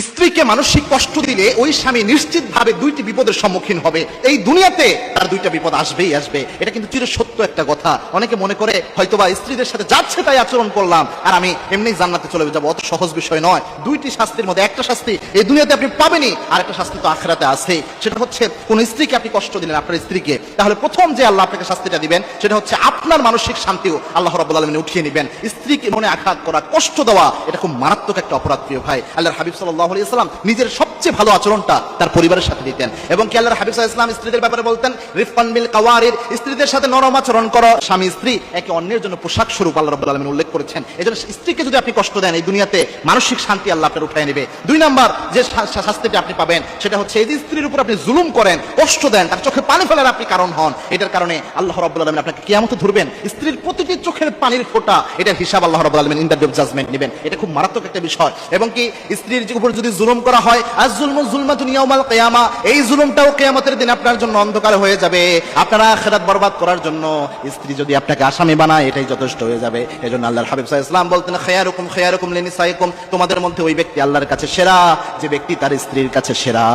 স্ত্রীকে মানসিক কষ্ট দিলে ওই স্বামী নিশ্চিতভাবে দুইটি বিপদের সম্মুখীন হবে। এই দুনিয়াতে তার দুইটা বিপদ আসবেই আসবে। এটা কিন্তু চির সত্য একটা কথা। অনেকে মনে করে হয়তোবা স্ত্রীদের সাথে যাচ্ছে তাই আচরণ করলাম আর আমি এমনি জান্নাতে চলে যাবো, অত সহজ বিষয় নয়। দুইটি শাস্তির মধ্যে একটা শাস্তি এই দুনিয়াতে আপনি পাবেনই, আর একটা শাস্তি তো আখিরাতে আছে। সেটা হচ্ছে কোন স্ত্রীকে আপনি কষ্ট দিলেন, আপনার স্ত্রীকে, তাহলে প্রথম যে আল্লাহ আপনাকে শাস্তিটা দিবেন সেটা হচ্ছে আপনার মানসিক শান্তিও আল্লাহ রাব্বুল আলামিন উঠিয়ে নেবেন। স্ত্রীকে মনে আঘাত করা, কষ্ট দেওয়া, এটা খুব মারাত্মক একটা অপরাধ প্রিয় ভাই। আল্লাহর হাবিব সাল্লাল্লাহু আলাইহি ওয়াসাল্লাম নিজের সবচেয়ে ভালো আচরণটা তার পরিবারের সাথে দিতেন, এবং কি আল্লাহর হাবিব সাল্লাল্লাহু আলাইহি ওয়াসাল্লাম স্ত্রীদের ব্যাপারে বলতেন রিফকান বিল কাওয়ারির, স্ত্রীদের সাথে নরম আচরণ করো। স্বামী স্ত্রী একে অন্যের জন্য পোশাক স্বরূপ আল্লাহ রাব্বুল আলামিন উল্লেখ করেছেন। এজন্য স্ত্রীকে যদি আপনি কষ্ট দেন এই দুনিয়াতে মানসিক শান্তি আল্লাহ আপনার উঠায় নেবে। দুই নাম্বার যে শাস্তিটা আপনি পাবেন সেটা হচ্ছে এই যে স্ত্রীর উপর আপনি জুলুম করেন, কষ্ট দেন, তার চোখে পানি ফেলার আপনি কারণ হন, এটার কারণে আল্লাহ রাব্বুল আলামিন আপনাকে কিয়ামতে ধরবেন। স্ত্রীর প্রতিটি চোখের পানির ফোঁটা এটার হিসাব আল্লাহ রাব্বুল আলামিন in the day of judgement নেবেন। এটা খুব মারাত্মক একটা বিষয়। এবং কি স্ত্রীর উপর যদি জুলুম করা হয়, আয-যুলমু যুলমাতুন ইয়াউমাল কিয়ামা, এই জুলুমটাও কিয়ামতের দিন আপনার জন্য অন্ধকার হয়ে যাবে। আপনারা আখিরাত বরবাদ করার জন্য স্ত্রী যদি আপনাকে আসামি বানায় এটাই যথেষ্ট হয়ে যাবে। এজন্য আল্লাহর হাবিব সাল্লাল্লাহু আলাইহি ওয়াসাল্লাম বলতেন খায়রুকুম খায়রুকুম লিনিসাইকুম, তোমাদের মধ্যে ওই ব্যক্তি আল্লাহর কাছে সেরা যে ব্যক্তি তার স্ত্রীর কাছে সেরা।